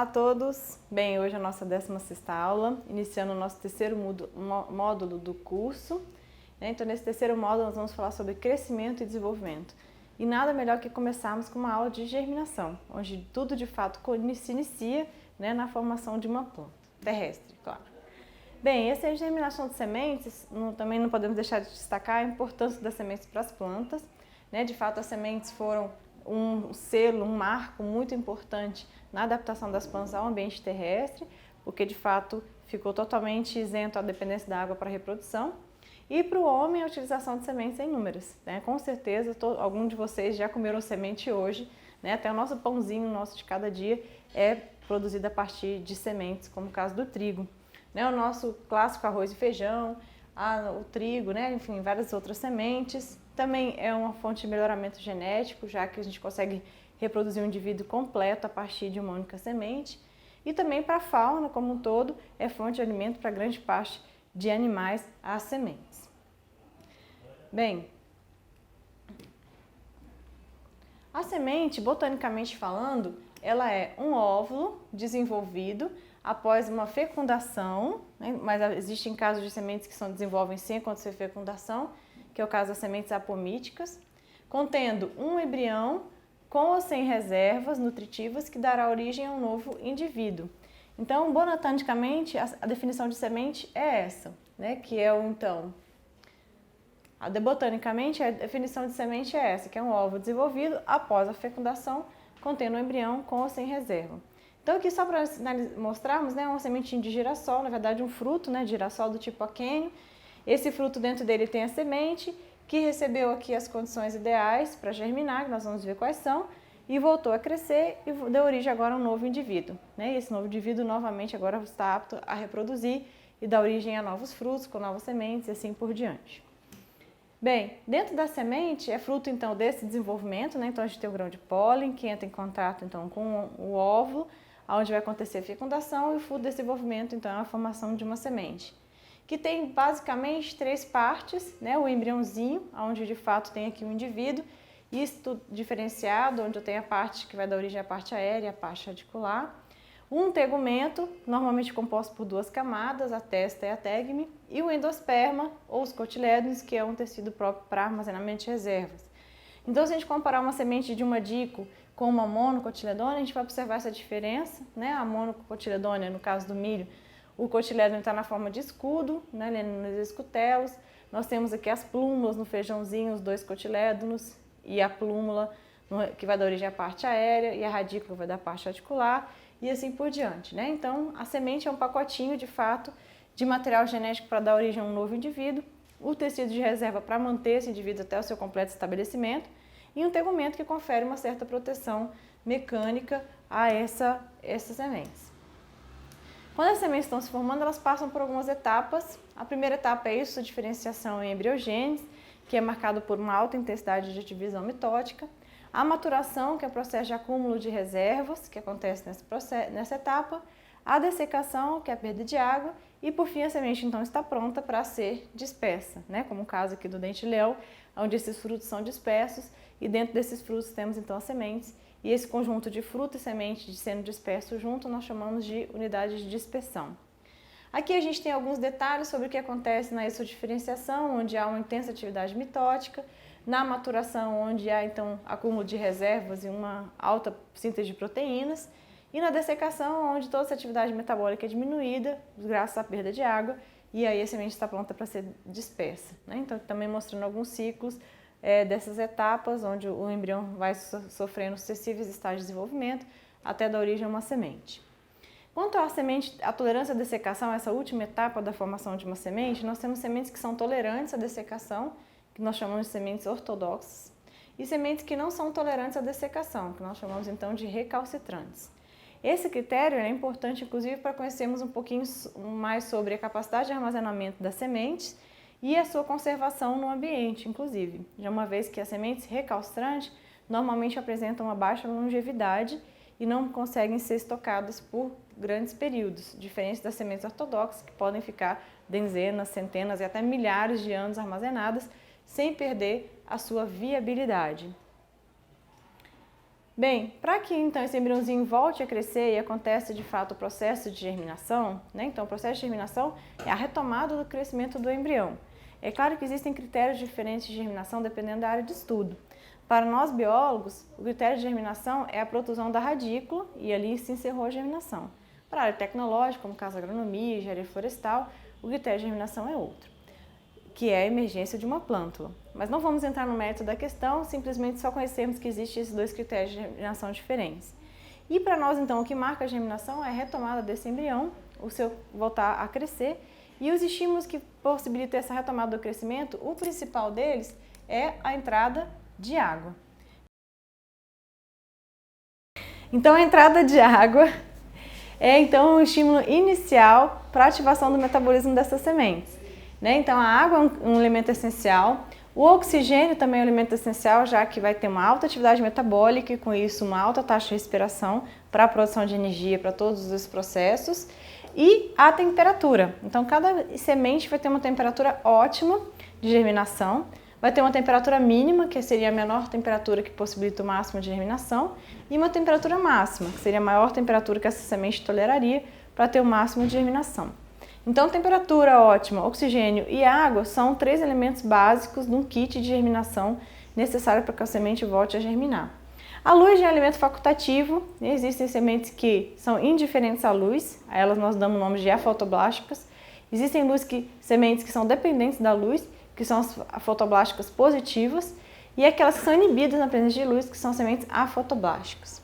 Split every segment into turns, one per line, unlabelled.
Olá a todos! Bem, hoje é a nossa 16ª aula, iniciando o nosso terceiro módulo do curso. Então, nesse terceiro módulo, nós vamos falar sobre crescimento e desenvolvimento. E nada melhor que começarmos com uma aula de germinação, onde tudo de fato se inicia na formação de uma planta terrestre, claro. Bem, essa é a germinação de sementes, também não podemos deixar de destacar a importância das sementes para as plantas. De fato, as sementes foram um selo, um marco muito importante na adaptação das plantas ao ambiente terrestre, porque de fato ficou totalmente isento à dependência da água para a reprodução. E para o homem, a utilização de sementes é inúmeras. Com certeza, algum de vocês já comeram semente hoje, até o nosso pãozinho nosso de cada dia é produzido a partir de sementes, como o caso do trigo. O nosso clássico arroz e feijão, o trigo, enfim, várias outras sementes. Também é uma fonte de melhoramento genético, já que a gente consegue reproduzir um indivíduo completo a partir de uma única semente. E também para a fauna como um todo, é fonte de alimento para grande parte de animais as sementes. Bem, a semente, botanicamente falando, ela é um óvulo desenvolvido após uma fecundação, mas existem casos de sementes que desenvolvem sem acontecer fecundação, que é o caso das sementes apomíticas, contendo um embrião com ou sem reservas nutritivas que dará origem a um novo indivíduo. Então, botanicamente, a definição de semente é essa, que é botanicamente, a definição de semente é essa, que é um óvulo desenvolvido após a fecundação, contendo um embrião com ou sem reserva. Então, aqui só para mostrarmos, uma sementinha de girassol, na verdade um fruto de girassol do tipo aquênio. Esse fruto dentro dele tem a semente, que recebeu aqui as condições ideais para germinar, que nós vamos ver quais são, e voltou a crescer e deu origem agora a um novo indivíduo. E esse novo indivíduo novamente agora está apto a reproduzir e dá origem a novos frutos, com novas sementes e assim por diante. Bem, dentro da semente é fruto então desse desenvolvimento, então a gente tem o grão de pólen, que entra em contato então com o óvulo, onde vai acontecer a fecundação, e o fruto desse desenvolvimento então é a formação de uma semente, que tem basicamente 3 partes, o embriãozinho, onde de fato tem aqui um indivíduo, isto diferenciado, onde eu tenho a parte que vai dar origem à parte aérea e à parte radicular, um tegumento, normalmente composto por 2 camadas, a testa e a tegme, e o endosperma, ou os cotilédones, que é um tecido próprio para armazenamento de reservas. Então, se a gente comparar uma semente de uma dico com uma monocotiledônia, a gente vai observar essa diferença, A monocotiledônia, no caso do milho, o cotilédone está na forma de escudo, nos escutelos. Nós temos aqui as plúmulas no feijãozinho, os 2 cotilédonos, e a plúmula, que vai dar origem à parte aérea, e a radícula vai dar a parte radicular, e assim por diante. Então, a semente é um pacotinho, de fato, de material genético para dar origem a um novo indivíduo, o tecido de reserva para manter esse indivíduo até o seu completo estabelecimento, e um tegumento que confere uma certa proteção mecânica a essas sementes. Quando as sementes estão se formando, elas passam por algumas etapas. A primeira etapa é isso, a diferenciação em embriogênese, que é marcado por uma alta intensidade de divisão mitótica. A maturação, que é o processo de acúmulo de reservas, que acontece nessa etapa. A dessecação, que é a perda de água. E, por fim, a semente, então, está pronta para ser dispersa, como o caso aqui do dente-leão, onde esses frutos são dispersos, e dentro desses frutos temos, então, as sementes. E esse conjunto de fruto e semente sendo disperso junto, nós chamamos de unidade de dispersão. Aqui a gente tem alguns detalhes sobre o que acontece na exodiferenciação, onde há uma intensa atividade mitótica, na maturação, onde há então acúmulo de reservas e uma alta síntese de proteínas, e na dessecação, onde toda essa atividade metabólica é diminuída, graças à perda de água, e aí a semente está pronta para ser dispersa. Então, também mostrando alguns ciclos dessas etapas, onde o embrião vai sofrendo sucessivos estágios de desenvolvimento até dar origem a uma semente. Quanto à semente, a tolerância à dessecação, essa última etapa da formação de uma semente, nós temos sementes que são tolerantes à dessecação, que nós chamamos de sementes ortodoxas, e sementes que não são tolerantes à dessecação, que nós chamamos então de recalcitrantes. Esse critério é importante, inclusive, para conhecermos um pouquinho mais sobre a capacidade de armazenamento das sementes e a sua conservação no ambiente, inclusive, já uma vez que as sementes recalcitrantes normalmente apresentam uma baixa longevidade e não conseguem ser estocadas por grandes períodos, diferente das sementes ortodoxas, que podem ficar dezenas, centenas e até milhares de anos armazenadas, sem perder a sua viabilidade. Bem, para que então esse embriãozinho volte a crescer e aconteça de fato o processo de germinação, né? Então o processo de germinação é a retomada do crescimento do embrião. É claro que existem critérios diferentes de germinação dependendo da área de estudo. Para nós biólogos, o critério de germinação é a protusão da radícula e ali se encerrou a germinação. Para a área tecnológica, como caso agronomia, engenharia florestal, o critério de germinação é outro, que é a emergência de uma plântula. Mas não vamos entrar no mérito da questão, simplesmente só conhecemos que existem esses dois critérios de germinação diferentes. E para nós, então, o que marca a germinação é a retomada desse embrião, o seu voltar a crescer, e os estímulos que possibilitam essa retomada do crescimento, o principal deles é a entrada de água. Então, a entrada de água é então o estímulo inicial para a ativação do metabolismo dessas sementes. Então, a água é um elemento essencial. O oxigênio também é um elemento essencial, já que vai ter uma alta atividade metabólica e, com isso, uma alta taxa de respiração para a produção de energia para todos os processos. E a temperatura. Então, cada semente vai ter uma temperatura ótima de germinação. Vai ter uma temperatura mínima, que seria a menor temperatura que possibilita o máximo de germinação, e uma temperatura máxima, que seria a maior temperatura que essa semente toleraria para ter o máximo de germinação. Então, temperatura ótima, oxigênio e água são 3 elementos básicos de um kit de germinação necessário para que a semente volte a germinar. A luz é um elemento facultativo, existem sementes que são indiferentes à luz, a elas nós damos o nome de afotoblásticas. Existem sementes que são dependentes da luz, que são as fotoblásticas positivas, e aquelas que são inibidas na presença de luz, que são sementes afotoblásticas.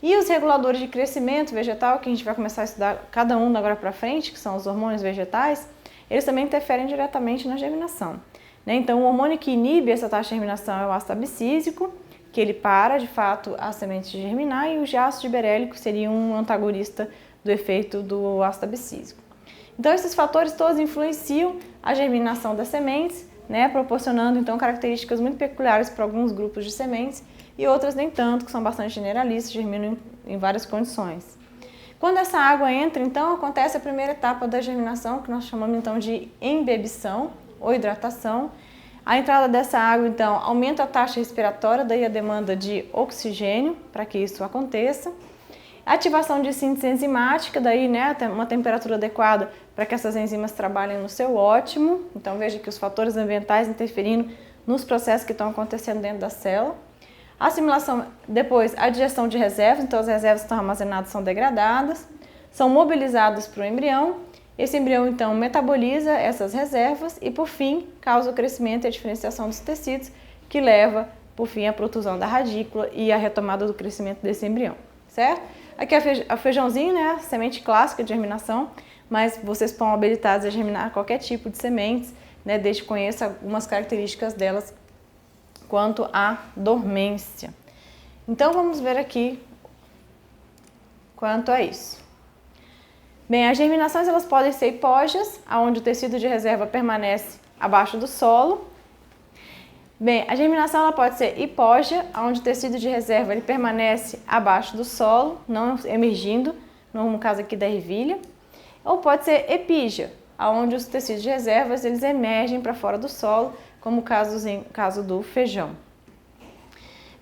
E os reguladores de crescimento vegetal, que a gente vai começar a estudar cada um agora para frente, que são os hormônios vegetais, eles também interferem diretamente na germinação. Então, o hormônio que inibe essa taxa de germinação é o ácido abscísico, que ele para, de fato, a semente de germinar, e o ácido giberélico seria um antagonista do efeito do ácido abscísico. Então, esses fatores todos influenciam a germinação das sementes, proporcionando, então, características muito peculiares para alguns grupos de sementes, e outras nem tanto, que são bastante generalistas, germinam em várias condições. Quando essa água entra, então, acontece a primeira etapa da germinação, que nós chamamos, então, de embebição ou hidratação. A entrada dessa água, então, aumenta a taxa respiratória, daí a demanda de oxigênio para que isso aconteça. Ativação de síntese enzimática, daí, uma temperatura adequada para que essas enzimas trabalhem no seu ótimo. Então, veja que os fatores ambientais interferindo nos processos que estão acontecendo dentro da célula. Assimilação, depois a digestão de reservas, então as reservas que estão armazenadas são degradadas, são mobilizadas para o embrião, esse embrião então metaboliza essas reservas e por fim causa o crescimento e a diferenciação dos tecidos, que leva por fim à protusão da radícula e à retomada do crescimento desse embrião, certo? Aqui é o feijãozinho, a semente clássica de germinação, mas vocês estão habilitados a germinar qualquer tipo de sementes, desde que conheça algumas características delas quanto à dormência. Então, vamos ver aqui quanto a isso. Bem, as germinações elas podem ser hipógeas, onde o tecido de reserva permanece abaixo do solo. Bem, a germinação ela pode ser hipógea, onde o tecido de reserva ele permanece abaixo do solo, não emergindo, no caso aqui da ervilha. Ou pode ser epígea, onde os tecidos de reservas eles emergem para fora do solo, como o caso do feijão.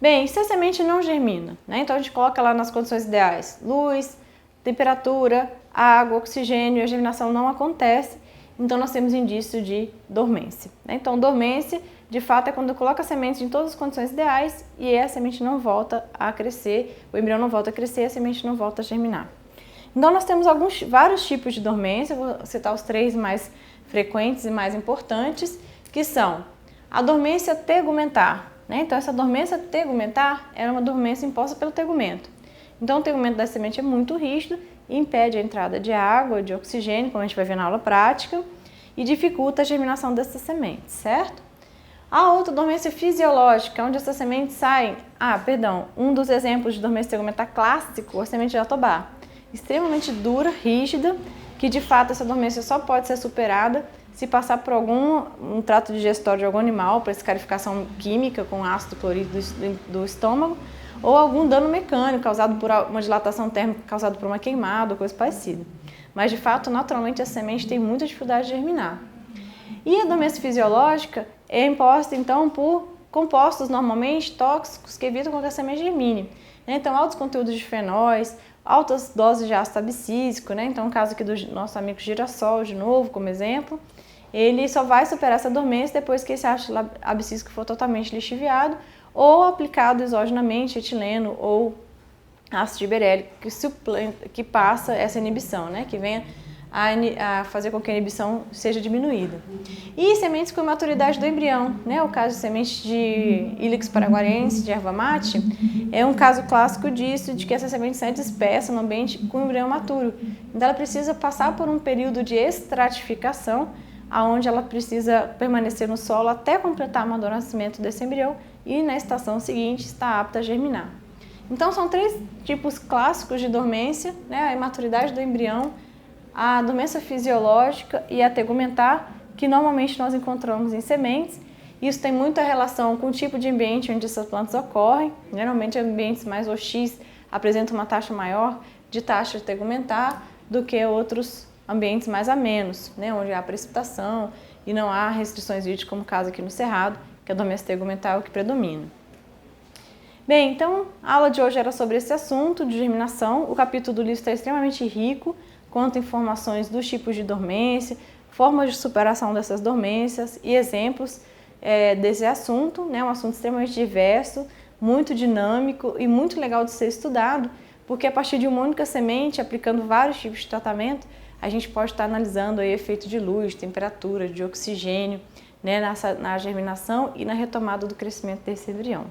Bem, se a semente não germina, então a gente coloca lá nas condições ideais, luz, temperatura, água, oxigênio, a germinação não acontece, então nós temos indício de dormência. Então, dormência, de fato, é quando coloca a semente em todas as condições ideais e a semente não volta a crescer, o embrião não volta a crescer, a semente não volta a germinar. Então, nós temos vários tipos de dormência, vou citar os 3 mais frequentes e mais importantes, que são a dormência tegumentar. Então, essa dormência tegumentar é uma dormência imposta pelo tegumento. Então, o tegumento da semente é muito rígido e impede a entrada de água, de oxigênio, como a gente vai ver na aula prática, e dificulta a germinação dessas sementes, certo? A outra dormência fisiológica, onde essas sementes saem... um dos exemplos de dormência tegumentar clássico, a semente de jatobá. Extremamente dura, rígida, que de fato essa dormência só pode ser superada se passar por um trato digestório de algum animal, para escarificação química com ácido clorídrico do estômago, ou algum dano mecânico causado por uma dilatação térmica causada por uma queimada ou coisa parecida. Mas, de fato, naturalmente, a semente tem muita dificuldade de germinar. E a dormência fisiológica é imposta, então, por compostos normalmente tóxicos que evitam que a semente germine. né? Então, altos conteúdos de fenóis, altas doses de ácido abscísico, né? Então, o caso aqui do nosso amigo girassol, de novo, como exemplo, ele só vai superar essa dormência depois que esse ácido abscísico for totalmente lixiviado ou aplicado exogenamente etileno ou ácido tiberélico que passa essa inibição, né? Que venha a fazer com que a inibição seja diminuída. E sementes com maturidade do embrião, né? O caso de sementes de Ilex paraguarense, de erva mate, é um caso clássico disso, de que essa semente sai dispersa no ambiente com o embrião maturo. Então ela precisa passar por um período de estratificação, aonde ela precisa permanecer no solo até completar o amadurecimento desse embrião e na estação seguinte está apta a germinar. Então são 3 tipos clássicos de dormência, né? A imaturidade do embrião, a dormência fisiológica e a tegumentar, que normalmente nós encontramos em sementes. Isso tem muita relação com o tipo de ambiente onde essas plantas ocorrem. Geralmente ambientes mais hostis apresentam uma taxa maior de taxa de tegumentar do que outros ambientes mais amenos, né? Onde há precipitação e não há restrições hídricas, como o caso aqui no Cerrado, que a dormência tegumentar é o que predomina. Bem, então a aula de hoje era sobre esse assunto de germinação. O capítulo do livro está extremamente rico, conta informações dos tipos de dormência, formas de superação dessas dormências e exemplos desse assunto, né? Um assunto extremamente diverso, muito dinâmico e muito legal de ser estudado, porque a partir de uma única semente, aplicando vários tipos de tratamento, a gente pode estar analisando aí efeito de luz, temperatura, de oxigênio, né? Na germinação e na retomada do crescimento desse embrião.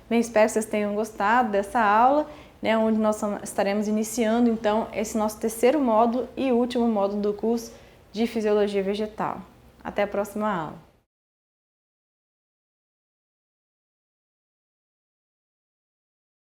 Bem, espero que vocês tenham gostado dessa aula, né, onde nós estaremos iniciando, então, esse nosso terceiro módulo e último módulo do curso de Fisiologia Vegetal. Até a próxima aula.